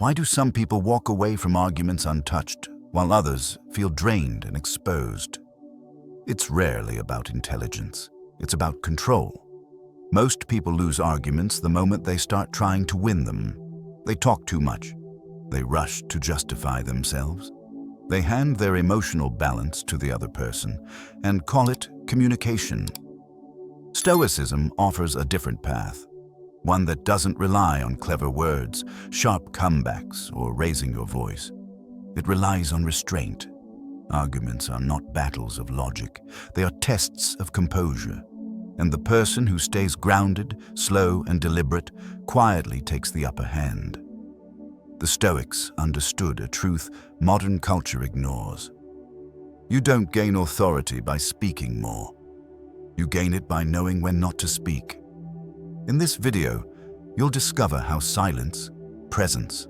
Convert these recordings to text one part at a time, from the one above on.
Why do some people walk away from arguments untouched, while others feel drained and exposed? It's rarely about intelligence. It's about control. Most people lose arguments the moment they start trying to win them. They talk too much. They rush to justify themselves. They hand their emotional balance to the other person and call it communication. Stoicism offers a different path, one that doesn't rely on clever words, sharp comebacks, or raising your voice. It relies on restraint. Arguments are not battles of logic. They are tests of composure. And the person who stays grounded, slow, and deliberate quietly takes the upper hand. The Stoics understood a truth modern culture ignores. You don't gain authority by speaking more. You gain it by knowing when not to speak. In this video, you'll discover how silence, presence,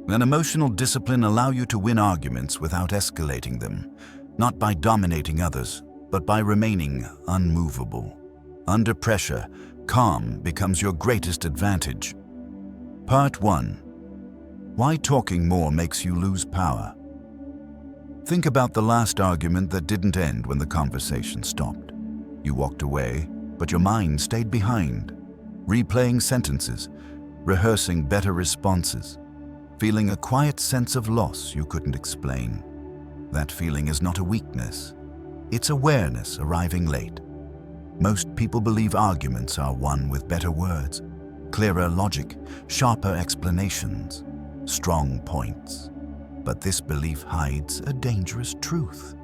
and emotional discipline allow you to win arguments without escalating them, not by dominating others, but by remaining unmovable. Under pressure, calm becomes your greatest advantage. Part 1. Why talking more makes you lose power. Think about the last argument that didn't end when the conversation stopped. You walked away, but your mind stayed behind, replaying sentences, rehearsing better responses, feeling a quiet sense of loss you couldn't explain. That feeling is not a weakness. It's awareness arriving late. Most people believe arguments are won with better words, clearer logic, sharper explanations, strong points. But this belief hides a dangerous truth.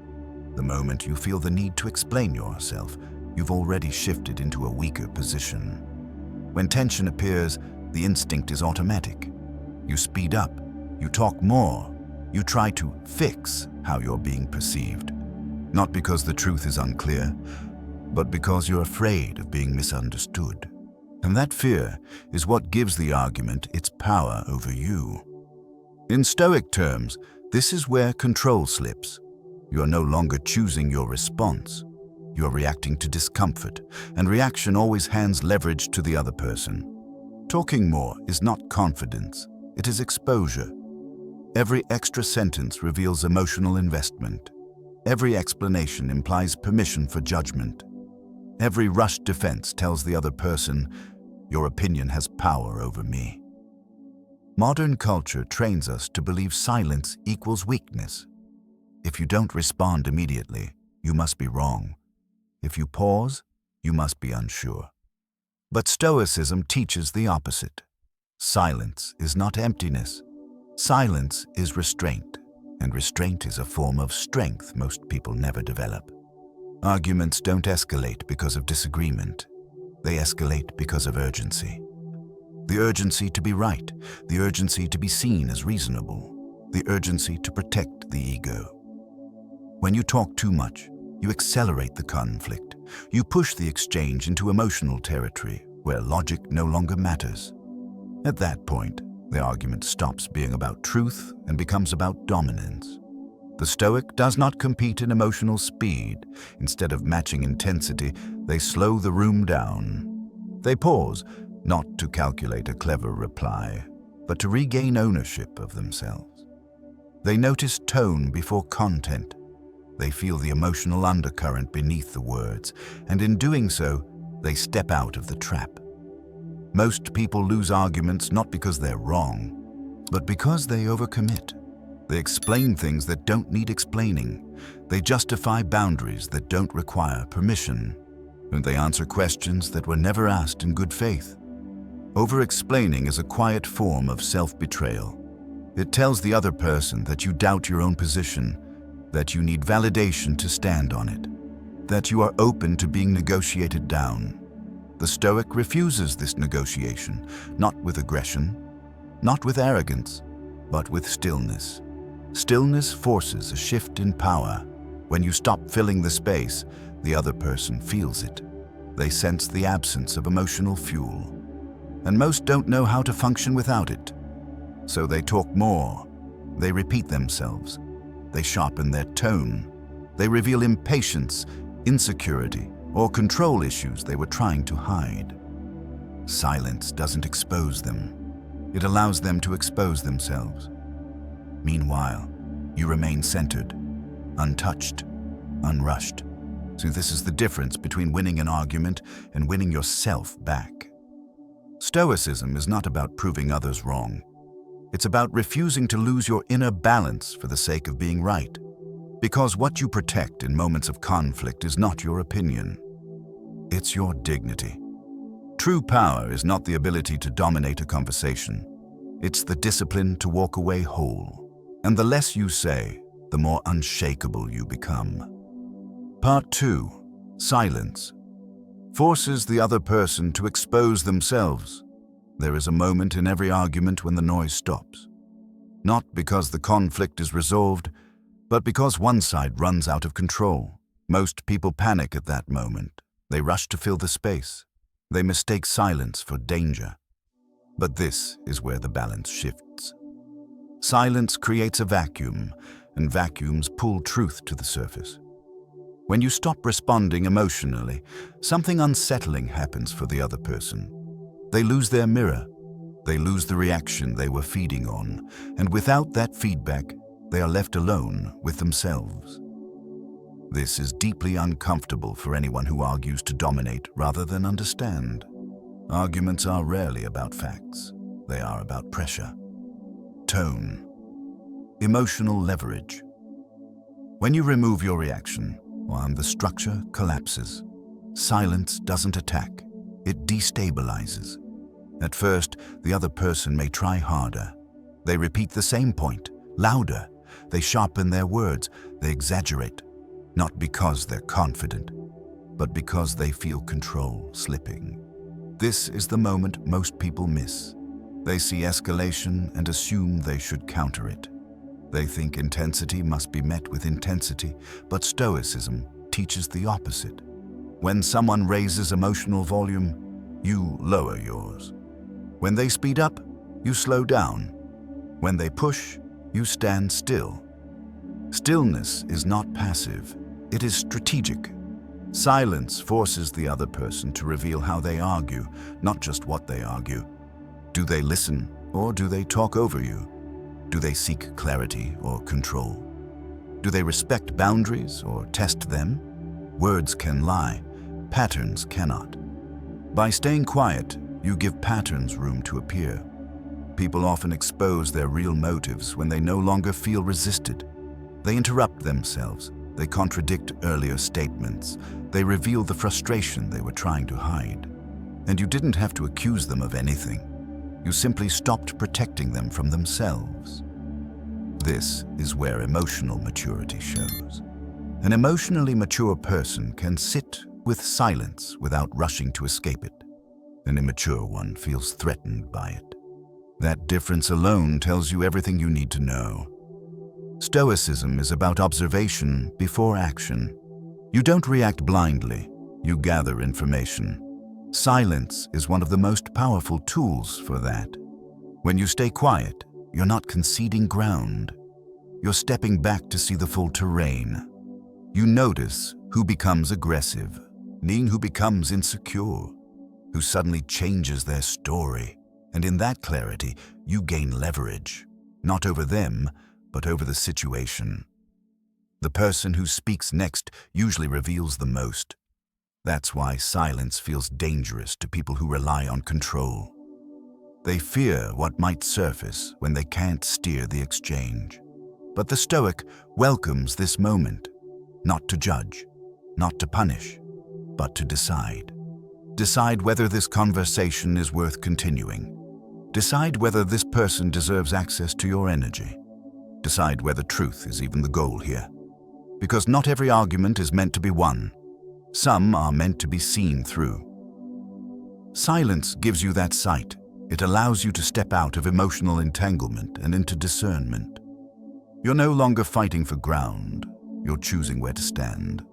The moment you feel the need to explain yourself, you've already shifted into a weaker position. When tension appears, the instinct is automatic. You speed up, you talk more, you try to fix how you're being perceived. Not because the truth is unclear, but because you're afraid of being misunderstood. And that fear is what gives the argument its power over you. In Stoic terms, this is where control slips. You are no longer choosing your response. You are reacting to discomfort, and reaction always hands leverage to the other person. Talking more is not confidence, it is exposure. Every extra sentence reveals emotional investment. Every explanation implies permission for judgment. Every rushed defense tells the other person, your opinion has power over me. Modern culture trains us to believe silence equals weakness. If you don't respond immediately, you must be wrong. If you pause, you must be unsure. But Stoicism teaches the opposite. Silence is not emptiness. Silence is restraint, and restraint is a form of strength most people never develop. Arguments don't escalate because of disagreement. They escalate because of urgency. The urgency to be right, the urgency to be seen as reasonable, the urgency to protect the ego. When you talk too much, you accelerate the conflict. You push the exchange into emotional territory where logic no longer matters. At that point, the argument stops being about truth and becomes about dominance. The Stoic does not compete in emotional speed. Instead of matching intensity, they slow the room down. They pause, not to calculate a clever reply, but to regain ownership of themselves. They notice tone before content. They feel the emotional undercurrent beneath the words, and in doing so, they step out of the trap. Most people lose arguments not because they're wrong, but because they overcommit. They explain things that don't need explaining. They justify boundaries that don't require permission. And they answer questions that were never asked in good faith. Over-explaining is a quiet form of self-betrayal. It tells the other person that you doubt your own position, that you need validation to stand on it, that you are open to being negotiated down. The Stoic refuses this negotiation, not with aggression, not with arrogance, but with stillness. Stillness forces a shift in power. When you stop filling the space, the other person feels it. They sense the absence of emotional fuel. And most don't know how to function without it. So they talk more. They repeat themselves. They sharpen their tone. They reveal impatience, insecurity, or control issues they were trying to hide. Silence doesn't expose them. It allows them to expose themselves. Meanwhile, you remain centered, untouched, unrushed. So this is the difference between winning an argument and winning yourself back. Stoicism is not about proving others wrong. It's about refusing to lose your inner balance for the sake of being right. Because what you protect in moments of conflict is not your opinion. It's your dignity. True power is not the ability to dominate a conversation. It's the discipline to walk away whole. And the less you say, the more unshakable you become. Part 2. Silence. Forces the other person to expose themselves. There is a moment in every argument when the noise stops. Not because the conflict is resolved, but because one side runs out of control. Most people panic at that moment. They rush to fill the space. They mistake silence for danger. But this is where the balance shifts. Silence creates a vacuum, and vacuums pull truth to the surface. When you stop responding emotionally, something unsettling happens for the other person. They lose their mirror. They lose the reaction they were feeding on, and without that feedback, they are left alone with themselves. This is deeply uncomfortable for anyone who argues to dominate rather than understand. Arguments are rarely about facts. They are about pressure, tone, emotional leverage. When you remove your reaction, the structure collapses. Silence doesn't attack, it destabilizes. At first, the other person may try harder. They repeat the same point, louder. They sharpen their words, they exaggerate. Not because they're confident, but because they feel control slipping. This is the moment most people miss. They see escalation and assume they should counter it. They think intensity must be met with intensity, but Stoicism teaches the opposite. When someone raises emotional volume, you lower yours. When they speed up, you slow down. When they push, you stand still. Stillness is not passive. It is strategic. Silence forces the other person to reveal how they argue, not just what they argue. Do they listen, or do they talk over you? Do they seek clarity or control? Do they respect boundaries or test them? Words can lie, patterns cannot. By staying quiet, you give patterns room to appear. People often expose their real motives when they no longer feel resisted. They interrupt themselves. They contradict earlier statements. They reveal the frustration they were trying to hide. And you didn't have to accuse them of anything. You simply stopped protecting them from themselves. This is where emotional maturity shows. An emotionally mature person can sit with silence without rushing to escape it. An immature one feels threatened by it. That difference alone tells you everything you need to know. Stoicism is about observation before action. You don't react blindly, you gather information. Silence is one of the most powerful tools for that. When you stay quiet, you're not conceding ground. You're stepping back to see the full terrain. You notice who becomes aggressive, meaning who becomes insecure, who suddenly changes their story. And in that clarity, you gain leverage, not over them, but over the situation. The person who speaks next usually reveals the most. That's why silence feels dangerous to people who rely on control. They fear what might surface when they can't steer the exchange. But the Stoic welcomes this moment, not to judge, not to punish, but to decide. Decide whether this conversation is worth continuing. Decide whether this person deserves access to your energy. Decide whether truth is even the goal here. Because not every argument is meant to be won. Some are meant to be seen through. Silence gives you that sight. It allows you to step out of emotional entanglement and into discernment. You're no longer fighting for ground. You're choosing where to stand.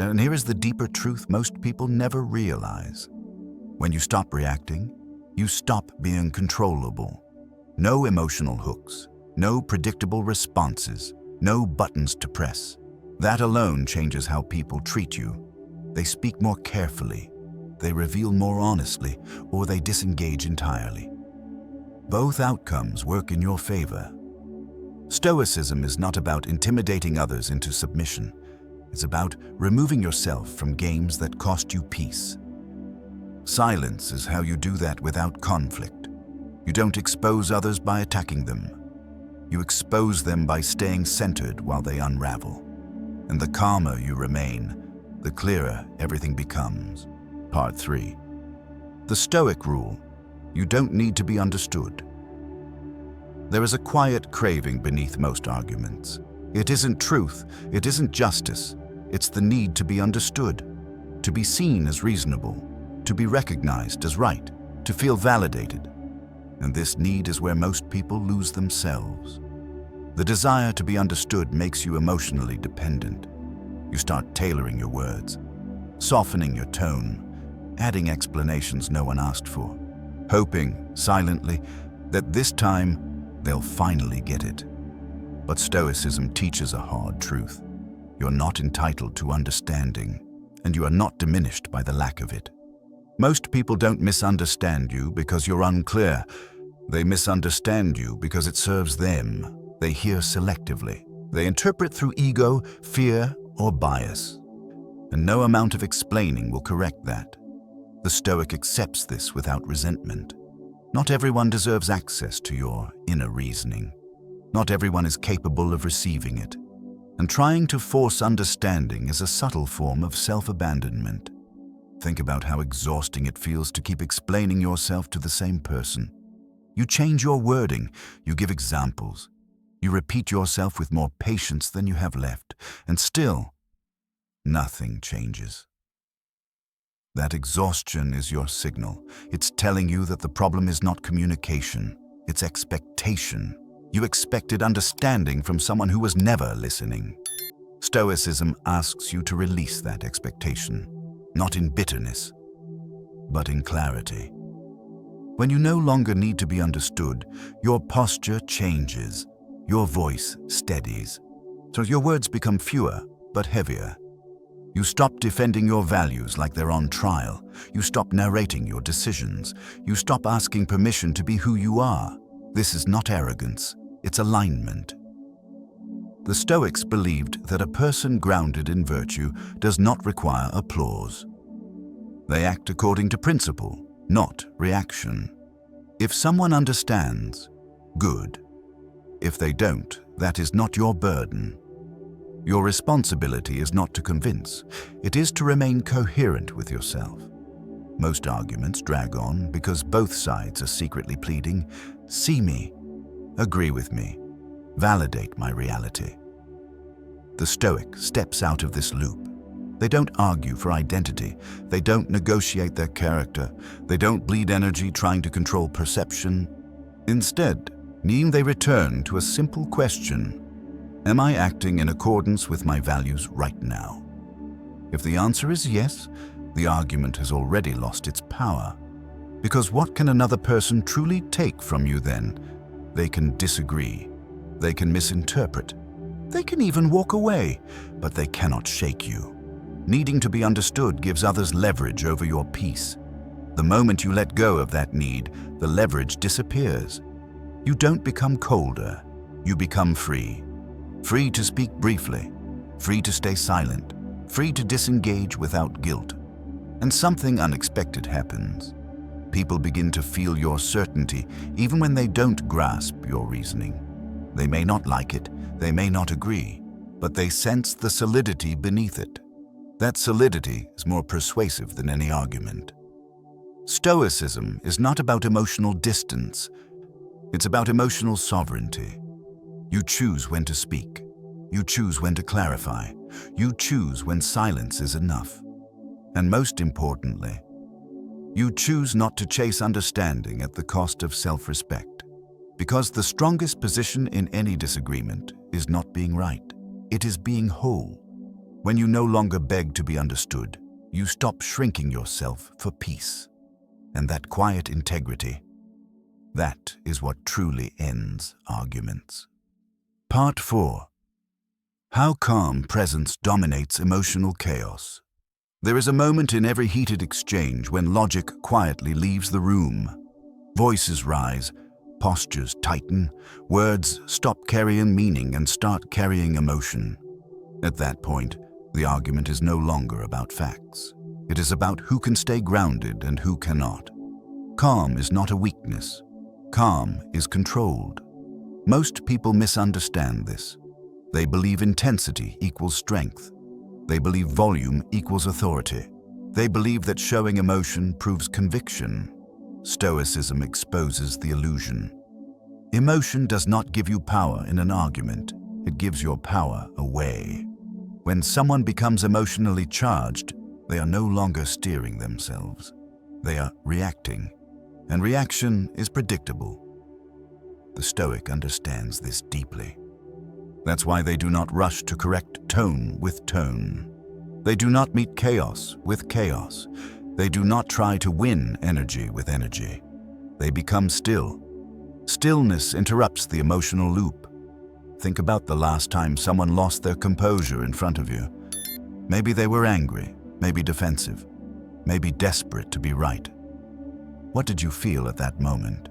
And here is the deeper truth most people never realize. When you stop reacting, you stop being controllable. No emotional hooks. No predictable responses, no buttons to press. That alone changes how people treat you. They speak more carefully, they reveal more honestly, or they disengage entirely. both outcomes work in your favor. Stoicism is not about intimidating others into submission. It's about removing yourself from games that cost you peace. Silence is how you do that without conflict. You don't expose others by attacking them. You expose them by staying centered while they unravel. And the calmer you remain, the clearer everything becomes. Part 3. The Stoic rule: you don't need to be understood. There is a quiet craving beneath most arguments. It isn't truth, it isn't justice. It's the need to be understood, to be seen as reasonable, to be recognized as right, to feel validated. And this need is where most people lose themselves. The desire to be understood makes you emotionally dependent. You start tailoring your words, softening your tone, adding explanations no one asked for, hoping, silently, that this time they'll finally get it. But Stoicism teaches a hard truth. You're not entitled to understanding, and you are not diminished by the lack of it. Most people don't misunderstand you because you're unclear. They misunderstand you because it serves them. They hear selectively. They interpret through ego, fear, or bias. And no amount of explaining will correct that. The Stoic accepts this without resentment. Not everyone deserves access to your inner reasoning. Not everyone is capable of receiving it. And trying to force understanding is a subtle form of self-abandonment. Think about how exhausting it feels to keep explaining yourself to the same person. You change your wording, you give examples. You repeat yourself with more patience than you have left, and still, nothing changes. That exhaustion is your signal. It's telling you that the problem is not communication, it's expectation. You expected understanding from someone who was never listening. Stoicism asks you to release that expectation, not in bitterness, but in clarity. When you no longer need to be understood, your posture changes, your voice steadies, so your words become fewer but heavier. You stop defending your values like they're on trial. You stop narrating your decisions. You stop asking permission to be who you are. This is not arrogance, it's alignment. The Stoics believed that a person grounded in virtue does not require applause. They act according to principle, not reaction. If someone understands, good. If they don't, that is not your burden. Your responsibility is not to convince, it is to remain coherent with yourself. Most arguments drag on because both sides are secretly pleading, see me, agree with me, validate my reality. The Stoic steps out of this loop. They don't argue for identity, they don't negotiate their character, they don't bleed energy trying to control perception. Instead, they return to a simple question: am I acting in accordance with my values right now? If the answer is yes, the argument has already lost its power. Because what can another person truly take from you then? They can disagree, they can misinterpret, they can even walk away, but they cannot shake you. Needing to be understood gives others leverage over your peace. The moment you let go of that need, the leverage disappears. You don't become colder, you become free. Free to speak briefly, free to stay silent, free to disengage without guilt. And something unexpected happens. People begin to feel your certainty even when they don't grasp your reasoning. They may not like it, they may not agree, but they sense the solidity beneath it. That solidity is more persuasive than any argument. Stoicism is not about emotional distance, it's about emotional sovereignty. You choose when to speak. You choose when to clarify. You choose when silence is enough. And most importantly, you choose not to chase understanding at the cost of self-respect. Because the strongest position in any disagreement is not being right. It is being whole. When you no longer beg to be understood, you stop shrinking yourself for peace. And that quiet integrity, that is what truly ends arguments. Part 4. How calm presence dominates emotional chaos. There is a moment in every heated exchange when logic quietly leaves the room. Voices rise, postures tighten, words stop carrying meaning and start carrying emotion. At that point, the argument is no longer about facts. It is about who can stay grounded and who cannot. Calm is not a weakness. Calm is controlled. Most people misunderstand this. They believe intensity equals strength. They believe volume equals authority. They believe that showing emotion proves conviction. Stoicism exposes the illusion. Emotion does not give you power in an argument. It gives your power away. When someone becomes emotionally charged, they are no longer steering themselves. They are reacting, and reaction is predictable. The Stoic understands this deeply. That's why they do not rush to correct tone with tone. They do not meet chaos with chaos. They do not try to win energy with energy. They become still. Stillness interrupts the emotional loop. Think about the last time someone lost their composure in front of you. Maybe they were angry, maybe defensive, maybe desperate to be right. What did you feel at that moment?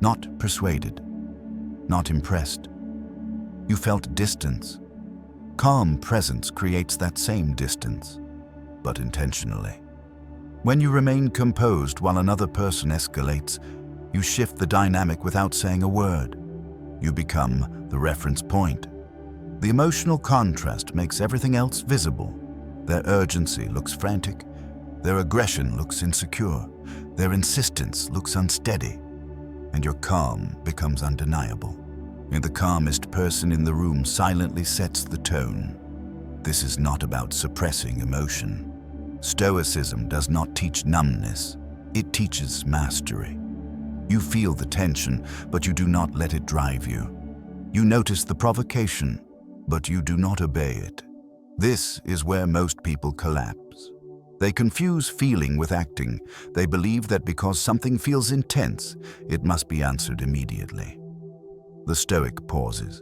Not persuaded, not impressed. You felt distance. Calm presence creates that same distance, but intentionally. When you remain composed while another person escalates, you shift the dynamic without saying a word. You become the reference point. The emotional contrast makes everything else visible. Their urgency looks frantic. Their aggression looks insecure. Their insistence looks unsteady. And your calm becomes undeniable. And the calmest person in the room silently sets the tone. This is not about suppressing emotion. Stoicism does not teach numbness. It teaches mastery. You feel the tension, but you do not let it drive you. You notice the provocation, but you do not obey it. This is where most people collapse. They confuse feeling with acting. They believe that because something feels intense, it must be answered immediately. The Stoic pauses.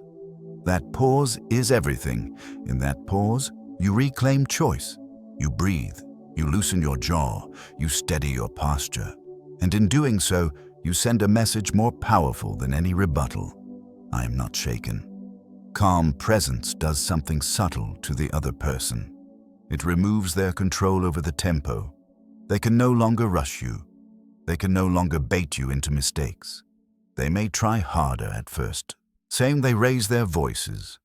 That pause is everything. In that pause, you reclaim choice. You breathe. You loosen your jaw. You steady your posture. And in doing so, you send a message more powerful than any rebuttal. I am not shaken. Calm presence does something subtle to the other person. It removes their control over the tempo. They can no longer rush you. They can no longer bait you into mistakes. They may try harder at first, saying they raise their voices.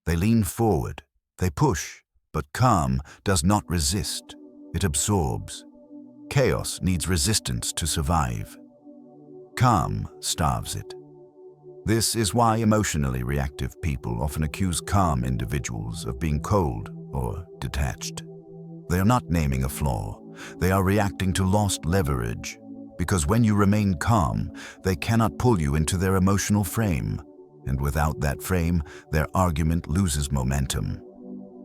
They lean forward. They push. But calm does not resist. It absorbs. Chaos needs resistance to survive. Calm starves it. This is why emotionally reactive people often accuse calm individuals of being cold or detached. They are not naming a flaw. They are reacting to lost leverage. Because when you remain calm, they cannot pull you into their emotional frame. And without that frame, their argument loses momentum.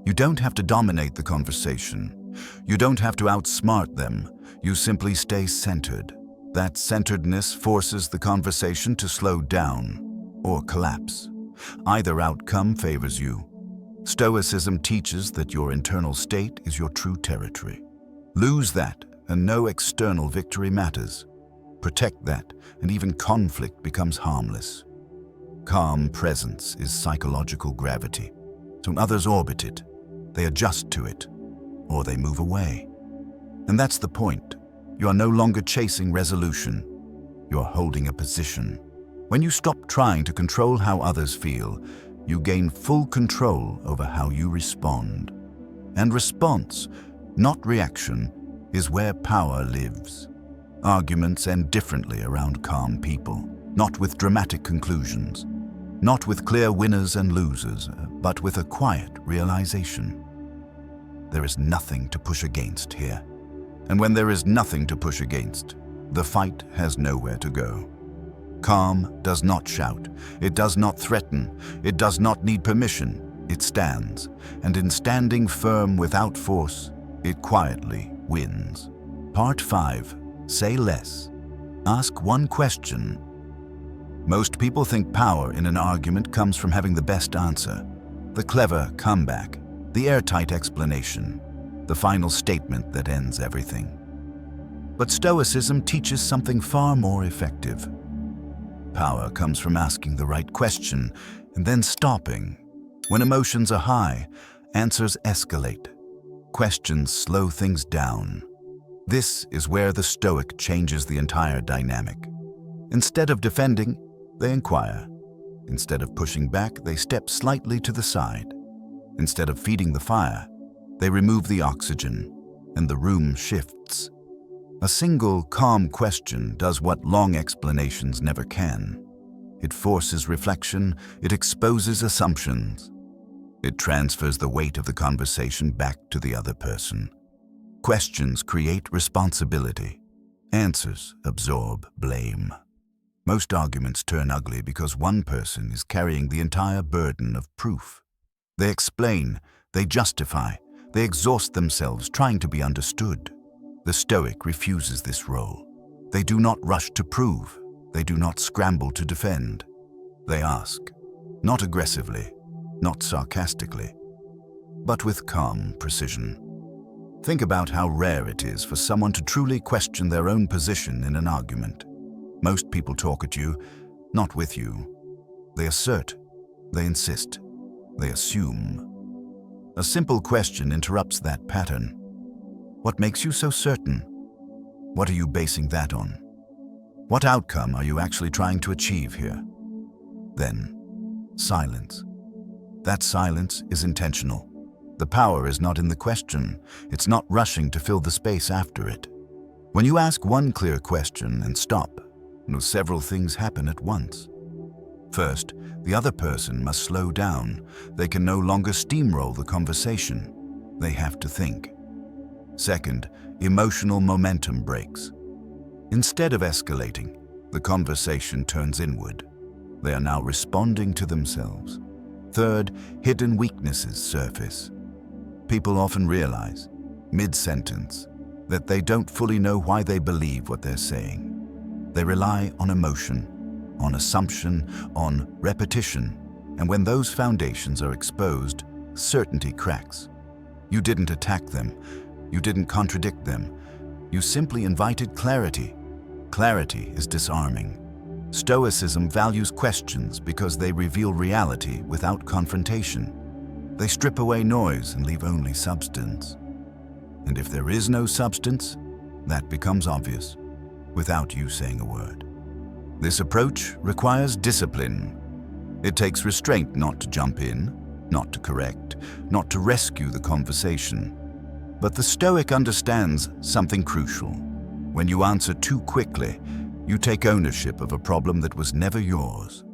You don't have to dominate the conversation. You don't have to outsmart them. You simply stay centered. That centeredness forces the conversation to slow down or collapse. Either outcome favors you. Stoicism teaches that your internal state is your true territory. Lose that, and no external victory matters. Protect that, and even conflict becomes harmless. Calm presence is psychological gravity. So when others orbit it, they adjust to it, or they move away. And that's the point. You are no longer chasing resolution. You are holding a position. When you stop trying to control how others feel, you gain full control over how you respond. And response, not reaction, is where power lives. Arguments end differently around calm people, not with dramatic conclusions, not with clear winners and losers, but with a quiet realization. There is nothing to push against here. And when there is nothing to push against, the fight has nowhere to go. Calm does not shout. It does not threaten. It does not need permission. It stands. And in standing firm without force, it quietly wins. Part 5. Say less. Ask one question. Most people think power in an argument comes from having the best answer, the clever comeback, the airtight explanation, the final statement that ends everything. But Stoicism teaches something far more effective. Power comes from asking the right question and then stopping. When emotions are high, answers escalate. Questions slow things down. This is where the Stoic changes the entire dynamic. Instead of defending, they inquire. Instead of pushing back, they step slightly to the side. Instead of feeding the fire, they remove the oxygen, and the room shifts. A single, calm question does what long explanations never can. It forces reflection, it exposes assumptions. It transfers the weight of the conversation back to the other person. Questions create responsibility. Answers absorb blame. Most arguments turn ugly because one person is carrying the entire burden of proof. They explain, they justify, they exhaust themselves trying to be understood. The Stoic refuses this role. They do not rush to prove. They do not scramble to defend. They ask, not aggressively, not sarcastically, but with calm precision. Think about how rare it is for someone to truly question their own position in an argument. Most people talk at you, not with you. They assert, they insist, they assume. A simple question interrupts that pattern. What makes you so certain? What are you basing that on? What outcome are you actually trying to achieve here? Then, silence. That silence is intentional. The power is not in the question. It's not rushing to fill the space after it. When you ask one clear question and stop, several things happen at once. First, the other person must slow down. They can no longer steamroll the conversation. They have to think. Second, emotional momentum breaks. Instead of escalating, the conversation turns inward. They are now responding to themselves. Third, hidden weaknesses surface. People often realize, mid-sentence, that they don't fully know why they believe what they're saying. They rely on emotion, on assumption, on repetition, and when those foundations are exposed, certainty cracks. You didn't attack them. You didn't contradict them. You simply invited clarity. Clarity is disarming. Stoicism values questions because they reveal reality without confrontation. They strip away noise and leave only substance. And if there is no substance, that becomes obvious, without you saying a word. This approach requires discipline. It takes restraint not to jump in, not to correct, not to rescue the conversation. But the Stoic understands something crucial. When you answer too quickly, you take ownership of a problem that was never yours.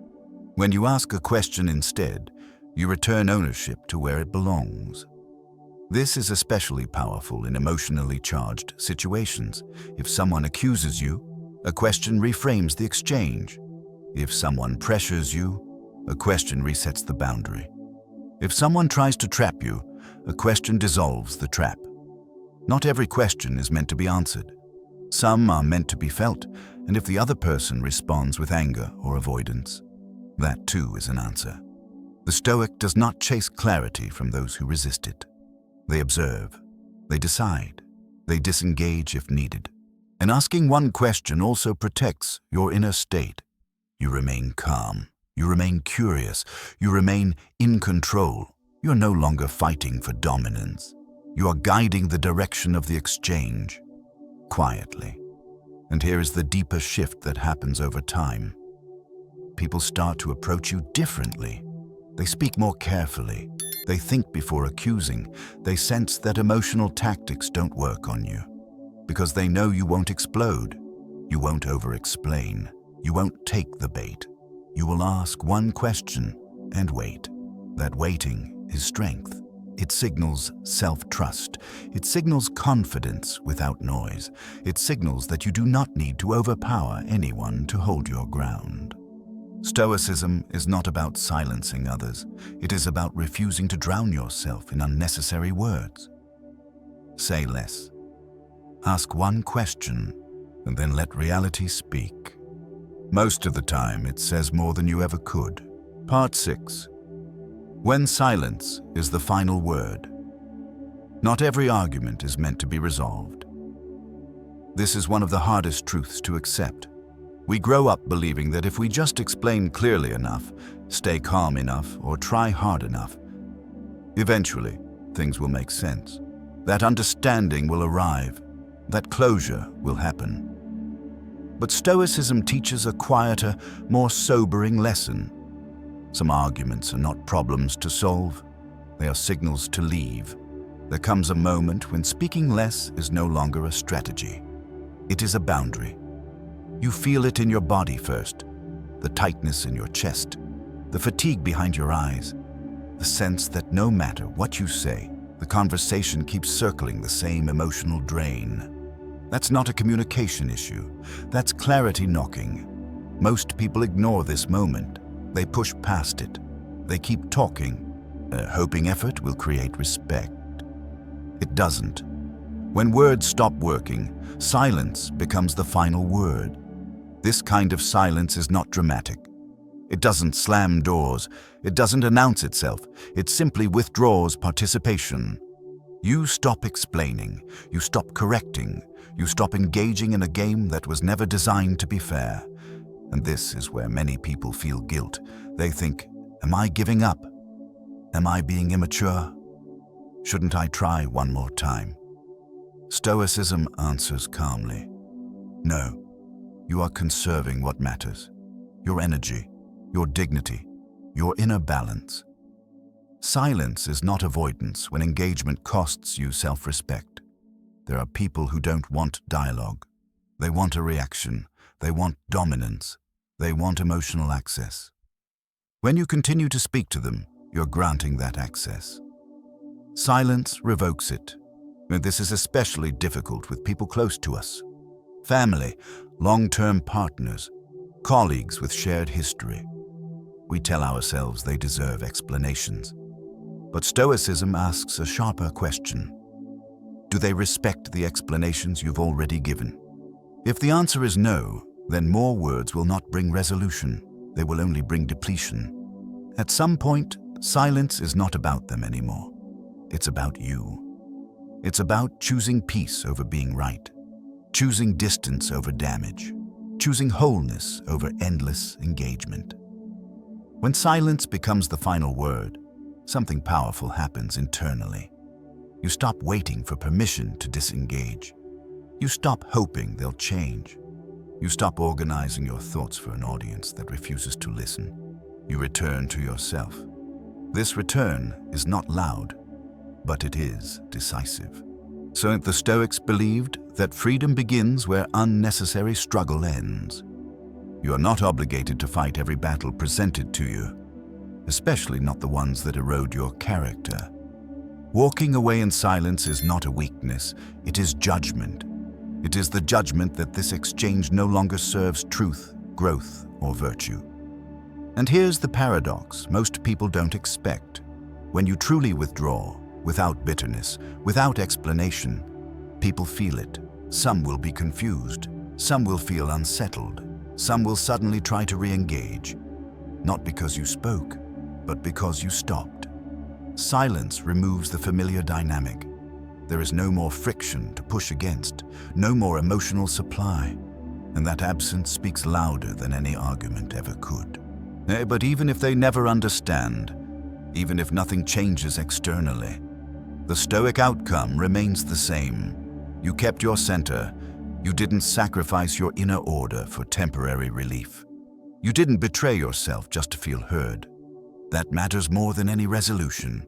When you ask a question instead, you return ownership to where it belongs. This is especially powerful in emotionally charged situations. If someone accuses you, a question reframes the exchange. If someone pressures you, a question resets the boundary. If someone tries to trap you, a question dissolves the trap. Not every question is meant to be answered. Some are meant to be felt, and if the other person responds with anger or avoidance, that too is an answer. The Stoic does not chase clarity from those who resist it. They observe, they decide, they disengage if needed. And asking one question also protects your inner state. You remain calm, you remain curious, you remain in control. You're no longer fighting for dominance. You are guiding the direction of the exchange, quietly. And here is the deeper shift that happens over time. People start to approach you differently. They speak more carefully. They think before accusing. They sense that emotional tactics don't work on you. Because they know you won't explode. You won't over-explain. You won't take the bait. You will ask one question and wait. That waiting is strength. It signals self-trust. It signals confidence without noise. It signals that you do not need to overpower anyone to hold your ground. Stoicism is not about silencing others. It is about refusing to drown yourself in unnecessary words. Say less. Ask one question, and then let reality speak. Most of the time, it says more than you ever could. Part 6. When silence is the final word. Not every argument is meant to be resolved. This is one of the hardest truths to accept. We grow up believing that if we just explain clearly enough, stay calm enough, or try hard enough, eventually things will make sense. That understanding will arrive, that closure will happen. But Stoicism teaches a quieter, more sobering lesson. Some arguments are not problems to solve, they are signals to leave. There comes a moment when speaking less is no longer a strategy. It is a boundary. You feel it in your body first, the tightness in your chest, the fatigue behind your eyes, the sense that no matter what you say, the conversation keeps circling the same emotional drain. That's not a communication issue, that's clarity knocking. Most people ignore this moment. They push past it. They keep talking, hoping effort will create respect. It doesn't. When words stop working, silence becomes the final word. This kind of silence is not dramatic. It doesn't slam doors. It doesn't announce itself. It simply withdraws participation. You stop explaining. You stop correcting. You stop engaging in a game that was never designed to be fair. And this is where many people feel guilt. They think, am I giving up? Am I being immature? Shouldn't I try one more time? Stoicism answers calmly. No. You are conserving what matters, your energy, your dignity, your inner balance. Silence is not avoidance when engagement costs you self-respect. There are people who don't want dialogue. They want a reaction. They want dominance. They want emotional access. When you continue to speak to them, you're granting that access. Silence revokes it. And this is especially difficult with people close to us. Family, long-term partners, colleagues with shared history. We tell ourselves they deserve explanations. But Stoicism asks a sharper question. Do they respect the explanations you've already given? If the answer is no, then more words will not bring resolution. They will only bring depletion. At some point, silence is not about them anymore. It's about you. It's about choosing peace over being right. Choosing distance over damage, choosing wholeness over endless engagement. When silence becomes the final word, something powerful happens internally. You stop waiting for permission to disengage. You stop hoping they'll change. You stop organizing your thoughts for an audience that refuses to listen. You return to yourself. This return is not loud, but it is decisive. So the Stoics believed that freedom begins where unnecessary struggle ends. You are not obligated to fight every battle presented to you, especially not the ones that erode your character. Walking away in silence is not a weakness, it is judgment. It is the judgment that this exchange no longer serves truth, growth, or virtue. And here's the paradox most people don't expect. When you truly withdraw, without bitterness, without explanation, people feel it. Some will be confused. Some will feel unsettled. Some will suddenly try to re-engage. Not because you spoke, but because you stopped. Silence removes the familiar dynamic. There is no more friction to push against, no more emotional supply. And that absence speaks louder than any argument ever could. But even if they never understand, even if nothing changes externally, the Stoic outcome remains the same. You kept your center. You didn't sacrifice your inner order for temporary relief. You didn't betray yourself just to feel heard. That matters more than any resolution,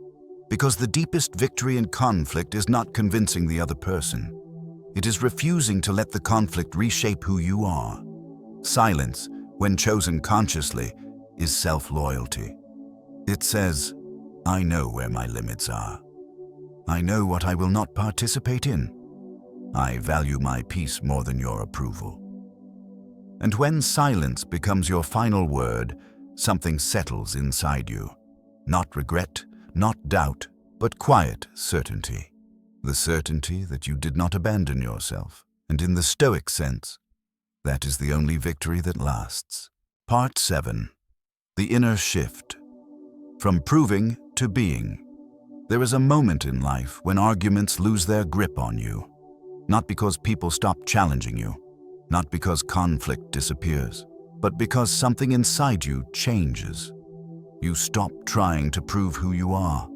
because the deepest victory in conflict is not convincing the other person. It is refusing to let the conflict reshape who you are. Silence, when chosen consciously, is self-loyalty. It says, I know where my limits are. I know what I will not participate in. I value my peace more than your approval. And when silence becomes your final word, something settles inside you. Not regret, not doubt, but quiet certainty. The certainty that you did not abandon yourself. And in the Stoic sense, that is the only victory that lasts. Part 7. The inner shift. From proving to being. There is a moment in life when arguments lose their grip on you. Not because people stop challenging you, not because conflict disappears, but because something inside you changes. You stop trying to prove who you are.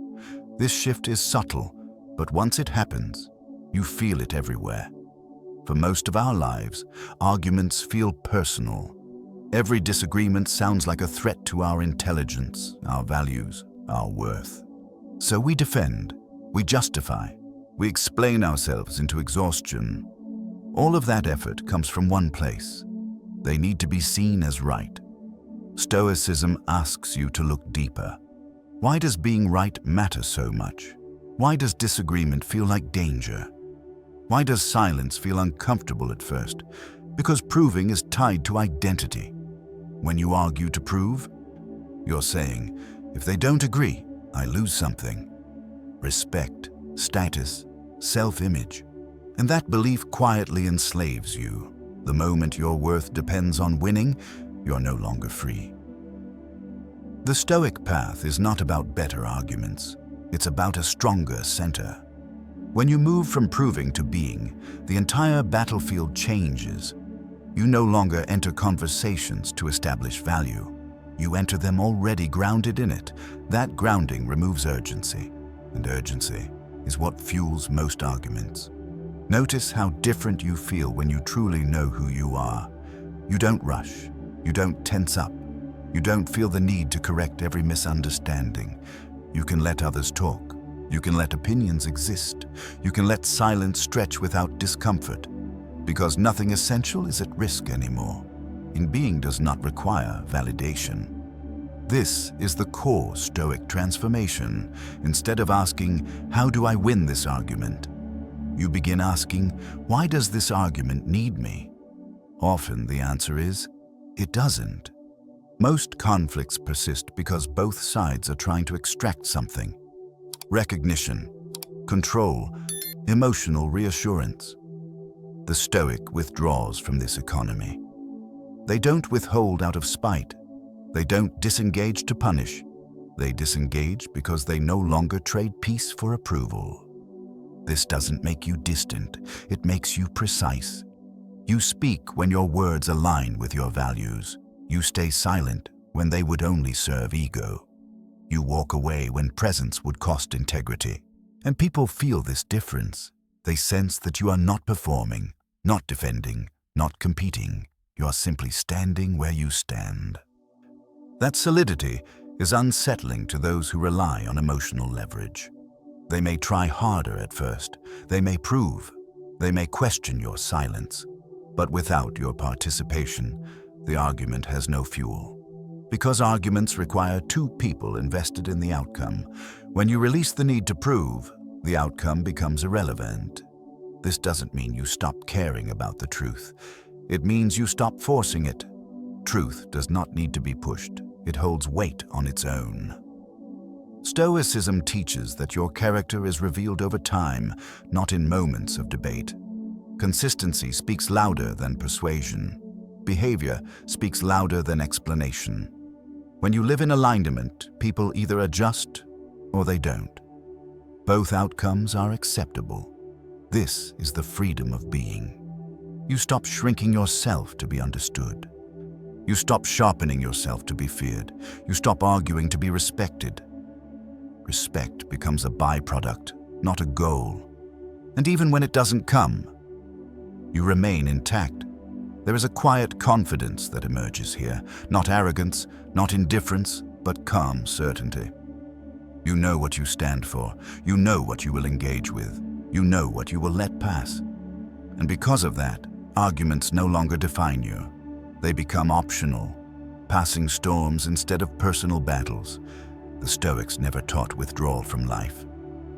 This shift is subtle, but once it happens, you feel it everywhere. For most of our lives, arguments feel personal. Every disagreement sounds like a threat to our intelligence, our values, our worth. So we defend, we justify, we explain ourselves into exhaustion. All of that effort comes from one place. They need to be seen as right. Stoicism asks you to look deeper. Why does being right matter so much? Why does disagreement feel like danger? Why does silence feel uncomfortable at first? Because proving is tied to identity. When you argue to prove, you're saying, if they don't agree, I lose something. Respect, status, self-image. And that belief quietly enslaves you. The moment your worth depends on winning, you're no longer free. The Stoic path is not about better arguments. It's about a stronger center. When you move from proving to being, the entire battlefield changes. You no longer enter conversations to establish value. You enter them already grounded in it. That grounding removes urgency, and urgency is what fuels most arguments. Notice how different you feel when you truly know who you are. You don't rush. You don't tense up. You don't feel the need to correct every misunderstanding. You can let others talk. You can let opinions exist. You can let silence stretch without discomfort, because nothing essential is at risk anymore. In being does not require validation. This is the core Stoic transformation. Instead of asking, how do I win this argument? You begin asking, why does this argument need me? Often the answer is, it doesn't. Most conflicts persist because both sides are trying to extract something. Recognition, control, emotional reassurance. The Stoic withdraws from this economy. They don't withhold out of spite. They don't disengage to punish. They disengage because they no longer trade peace for approval. This doesn't make you distant. It makes you precise. You speak when your words align with your values. You stay silent when they would only serve ego. You walk away when presence would cost integrity. And people feel this difference. They sense that you are not performing, not defending, not competing. You are simply standing where you stand. That solidity is unsettling to those who rely on emotional leverage. They may try harder at first. They may prove. They may question your silence. But without your participation, the argument has no fuel. Because arguments require two people invested in the outcome. When you release the need to prove, the outcome becomes irrelevant. This doesn't mean you stop caring about the truth. It means you stop forcing it. Truth does not need to be pushed. It holds weight on its own. Stoicism teaches that your character is revealed over time, not in moments of debate. Consistency speaks louder than persuasion. Behavior speaks louder than explanation. When you live in alignment, people either adjust or they don't. Both outcomes are acceptable. This is the freedom of being. You stop shrinking yourself to be understood. You stop sharpening yourself to be feared. You stop arguing to be respected. Respect becomes a byproduct, not a goal. And even when it doesn't come, you remain intact. There is a quiet confidence that emerges here, not arrogance, not indifference, but calm certainty. You know what you stand for. You know what you will engage with. You know what you will let pass. And because of that, arguments no longer define you. They become optional, passing storms instead of personal battles. The Stoics never taught withdrawal from life.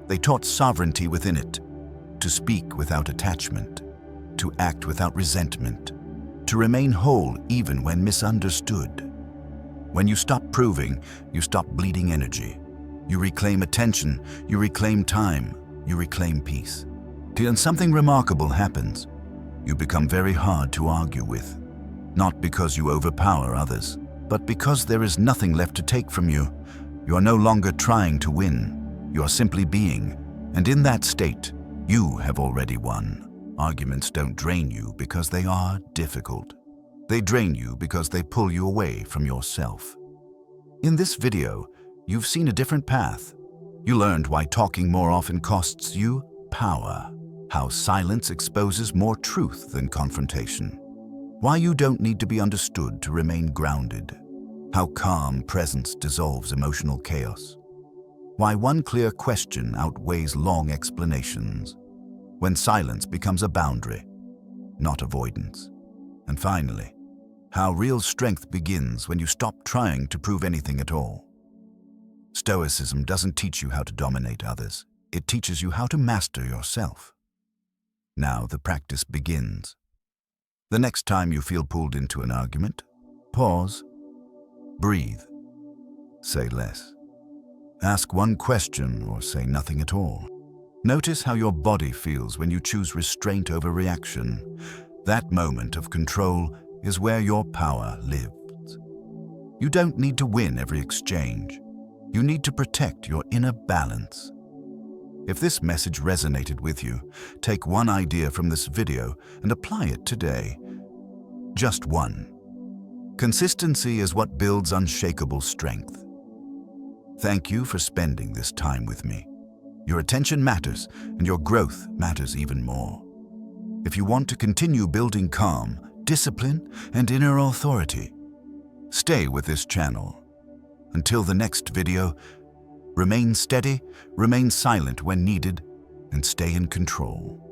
They taught sovereignty within it, to speak without attachment, to act without resentment, to remain whole even when misunderstood. When you stop proving, you stop bleeding energy. You reclaim attention, you reclaim time, you reclaim peace. Till something remarkable happens. You become very hard to argue with, not because you overpower others, but because there is nothing left to take from you. You are no longer trying to win. You are simply being, and in that state, you have already won. Arguments don't drain you because they are difficult. They drain you because they pull you away from yourself. In this video, you've seen a different path. You learned why talking more often costs you power, how silence exposes more truth than confrontation, why you don't need to be understood to remain grounded, how calm presence dissolves emotional chaos, why one clear question outweighs long explanations, when silence becomes a boundary, not avoidance, and finally, how real strength begins when you stop trying to prove anything at all. Stoicism doesn't teach you how to dominate others. It teaches you how to master yourself. Now the practice begins. The next time you feel pulled into an argument, pause, breathe, say less. Ask one question or say nothing at all. Notice how your body feels when you choose restraint over reaction. That moment of control is where your power lives. You don't need to win every exchange. You need to protect your inner balance. If this message resonated with you, take one idea from this video and apply it today. Just one. Consistency is what builds unshakable strength. Thank you for spending this time with me. Your attention matters, and your growth matters even more. If you want to continue building calm, discipline, and inner authority, stay with this channel. Until the next video, remain steady, remain silent when needed, and stay in control.